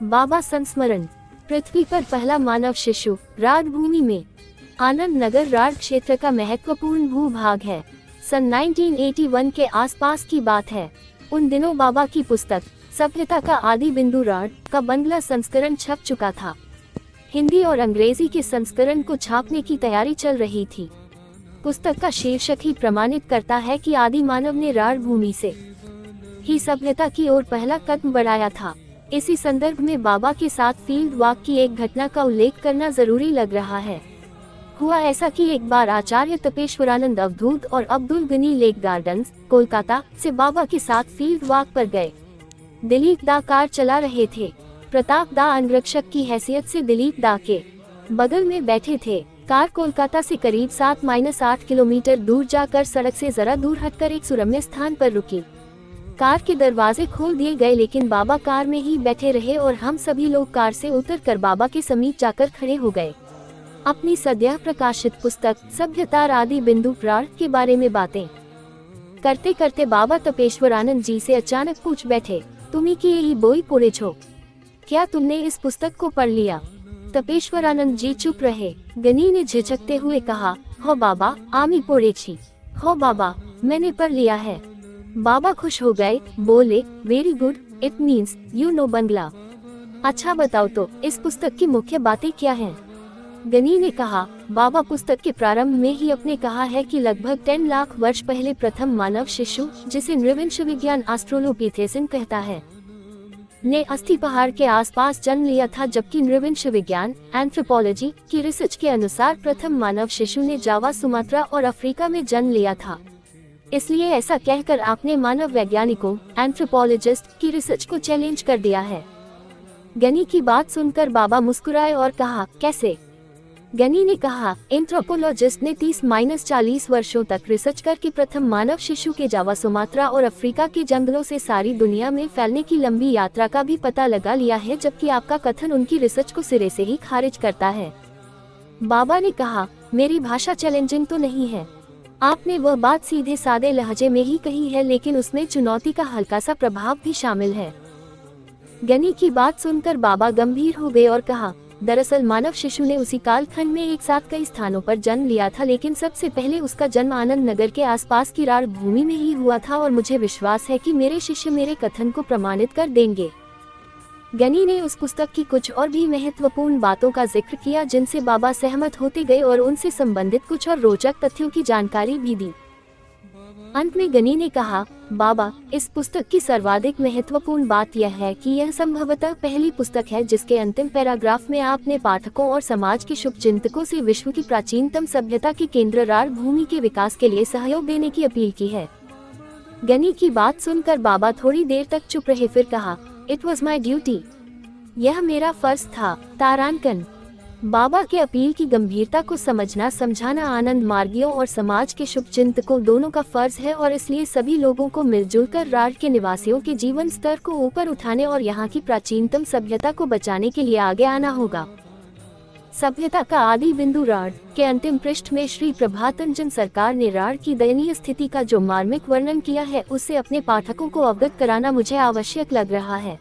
बाबा संस्मरण। पृथ्वी पर पहला मानव शिशु राड भूमि में। आनंद नगर राड क्षेत्र का महत्वपूर्ण भूभाग है। सन 1981 के आसपास की बात है। उन दिनों बाबा की पुस्तक सभ्यता का आदि बिंदु राड का बंगला संस्करण छप चुका था। हिंदी और अंग्रेजी के संस्करण को छापने की तैयारी चल रही थी। पुस्तक का शीर्षक ही प्रमाणित करता है कि आदि मानव ने राड भूमि से ही सभ्यता की ओर पहला कदम बढ़ाया था। इसी संदर्भ में बाबा के साथ फील्ड वॉक की एक घटना का उल्लेख करना जरूरी लग रहा है। हुआ ऐसा कि एक बार आचार्य तपेश्वरानंद अवधूत और अब्दुल गनी लेक गार्डन्स, कोलकाता से बाबा के साथ फील्ड वॉक पर गए। दिलीप दा कार चला रहे थे। प्रताप दा अंगरक्षक की हैसियत से दिलीप दा के बगल में बैठे थे। कार कोलकाता से करीब 7-8 किलोमीटर दूर जाकर सड़क से जरा दूर हटकर एक सुरम्य स्थान पर रुकी। कार के दरवाजे खोल दिए गए, लेकिन बाबा कार में ही बैठे रहे और हम सभी लोग कार से उतरकर बाबा के समीप जाकर खड़े हो गए। अपनी सद्य प्रकाशित पुस्तक सभ्यता आदि बिंदु राड के बारे में बातें करते करते बाबा तपेश्वरानंद जी से अचानक पूछ बैठे, तुम्ही की यही बोई पढ़े छो? क्या तुमने इस पुस्तक को पढ़ लिया? तपेश्वरानंद जी चुप रहे। गनी ने झिझकते हुए कहा, हो बाबा, आमी पढ़े छी। हो बाबा, मैंने पढ़ लिया है। बाबा खुश हो गए, बोले, very good, it means you know बंगला। अच्छा बताओ तो इस पुस्तक की मुख्य बातें क्या हैं? गनी ने कहा, बाबा पुस्तक के प्रारंभ में ही अपने कहा है कि लगभग 10 लाख वर्ष पहले प्रथम मानव शिशु, जिसे नृवंश विज्ञान ऑस्ट्रेलोपिथेसिस कहता है, ने अस्थि पहाड़ के आसपास जन्म लिया था, जबकि नृवंश विज्ञान एंथ्रोपोलॉजी की रिसर्च के अनुसार प्रथम मानव शिशु ने जावा, सुमात्रा और अफ्रीका में जन्म लिया था। इसलिए ऐसा कहकर आपने मानव वैज्ञानिकों एंथ्रोपोलॉजिस्ट की रिसर्च को चैलेंज कर दिया है। गनी की बात सुनकर बाबा मुस्कुराए और कहा, कैसे? गनी ने कहा, एंथ्रोपोलॉजिस्ट ने 30-40 वर्षों तक रिसर्च करके प्रथम मानव शिशु के जावा, सुमात्रा और अफ्रीका के जंगलों से सारी दुनिया में फैलने की लंबी यात्रा का भी पता लगा लिया है, जबकि आपका कथन उनकी रिसर्च को सिरे से ही खारिज करता है। बाबा ने कहा, मेरी भाषा चैलेंजिंग तो नहीं है। आपने वह बात सीधे सादे लहजे में ही कही है, लेकिन उसमें चुनौती का हल्का सा प्रभाव भी शामिल है। गनी की बात सुनकर बाबा गंभीर हो गए और कहा, दरअसल मानव शिशु ने उसी कालखंड में एक साथ कई स्थानों पर जन्म लिया था, लेकिन सबसे पहले उसका जन्म आनंद नगर के आसपास की राड भूमि में ही हुआ था, और मुझे विश्वास है कि मेरे शिष्य मेरे कथन को प्रमाणित कर देंगे। गनी ने उस पुस्तक की कुछ और भी महत्वपूर्ण बातों का जिक्र किया, जिनसे बाबा सहमत होते गए और उनसे संबंधित कुछ और रोचक तथ्यों की जानकारी भी दी। अंत में गनी ने कहा, बाबा, इस पुस्तक की सर्वाधिक महत्वपूर्ण बात यह है कि यह संभवतः पहली पुस्तक है जिसके अंतिम पैराग्राफ में आपने पाठकों और समाज के शुभचिंतकों से विश्व की प्राचीनतम सभ्यता के केंद्र राड भूमि के विकास के लिए सहयोग देने की अपील की है। गनी की बात सुनकर बाबा थोड़ी देर तक चुप रहे, फिर कहा, इट वॉज माई ड्यूटी। यह मेरा फर्ज था। तारांकन। बाबा के अपील की गंभीरता को समझना समझाना आनंद मार्गियों और समाज के शुभचिंतकों दोनों का फर्ज है, और इसलिए सभी लोगों को मिलजुल कर राड के निवासियों के जीवन स्तर को ऊपर उठाने और यहाँ की प्राचीनतम सभ्यता को बचाने के लिए आगे आना होगा। सभ्यता का आदि बिंदु राड के अंतिम पृष्ठ में श्री प्रभातरंजन सरकार ने राड की दयनीय स्थिति का जो मार्मिक वर्णन किया है, उससे अपने पाठकों को अवगत कराना मुझे आवश्यक लग रहा है।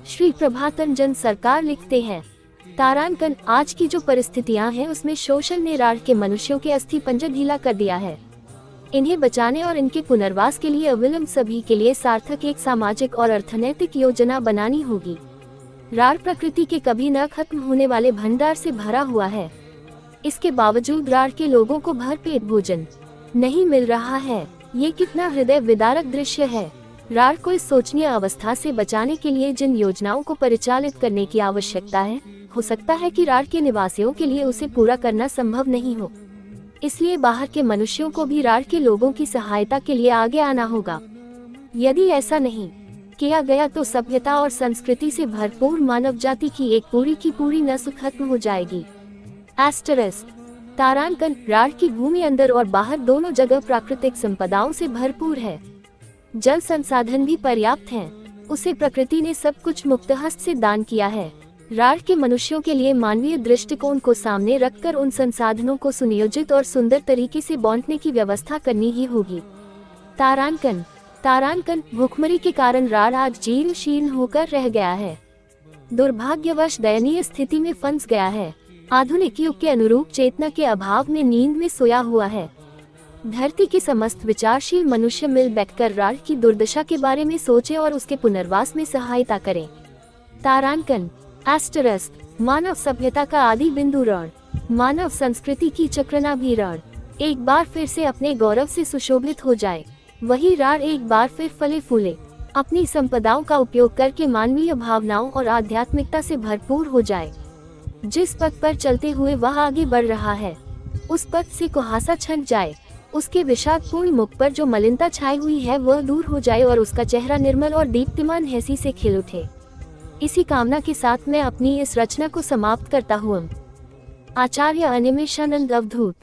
श्री प्रभातरंजन सरकार लिखते हैं, तारांकन, आज की जो परिस्थितियां हैं उसमें शोषण ने राड के मनुष्यों के अस्थि पंजर ढीला कर दिया है। इन्हें बचाने और इनके पुनर्वास के लिए अविलंब सभी के लिए सार्थक एक सामाजिक और अर्थनैतिक योजना बनानी होगी। राड प्रकृति के कभी न खत्म होने वाले भंडार से भरा हुआ है। इसके बावजूद राड के लोगों को भरपेट भोजन नहीं मिल रहा है। ये कितना हृदय विदारक दृश्य है। राड को इस सोचनीय अवस्था से बचाने के लिए जिन योजनाओं को परिचालित करने की आवश्यकता है, हो सकता है कि राड के निवासियों के लिए उसे पूरा करना संभव नहीं हो। इसलिए बाहर के मनुष्यों को भी राड के लोगों की सहायता के लिए आगे आना होगा। यदि ऐसा नहीं किया गया तो सभ्यता और संस्कृति से भरपूर मानव जाति की एक पूरी की पूरी नस्ल खत्म हो जाएगी। एस्टेरिस्क। तारांकन, राड की भूमि अंदर और बाहर दोनों जगह प्राकृतिक संपदाओं से भरपूर है। जल संसाधन भी पर्याप्त हैं। उसे प्रकृति ने सब कुछ मुक्तहस्त से दान किया है। राड के मनुष्यों के लिए मानवीय दृष्टिकोण को सामने रखकर उन संसाधनों को सुनियोजित और सुंदर तरीके से बांटने की व्यवस्था करनी ही होगी। तारांकन, भूखमरी के कारण राड आज जीर्ण शीर्ण होकर रह गया है। दुर्भाग्यवश दयनीय स्थिति में फंस गया है। आधुनिक युग के अनुरूप चेतना के अभाव में नींद में सोया हुआ है। धरती के समस्त विचारशील मनुष्य मिल बैठकर राड की दुर्दशा के बारे में सोचे और उसके पुनर्वास में सहायता करें। तारांकन एस्टरिस्क, मानव सभ्यता का आदि बिंदु राड, मानव संस्कृति की चक्रना भी राड एक बार फिर से अपने गौरव से सुशोभित हो जाए। वही राड एक बार फिर फले फूले, अपनी संपदाओं का उपयोग करके मानवीय भावनाओं और आध्यात्मिकता से भरपूर हो जाए। जिस पथ पर चलते हुए वह आगे बढ़ रहा है, उस पथ से कुहासा छंट जाए। उसके विषादपूर्ण मुख पर जो मलिनता छाई हुई है वह दूर हो जाए और उसका चेहरा निर्मल और दीप्तिमान हंसी से खिल उठे। इसी कामना के साथ मैं अपनी इस रचना को समाप्त करता हूँ। आचार्य अनिमेषानंद अवधूत।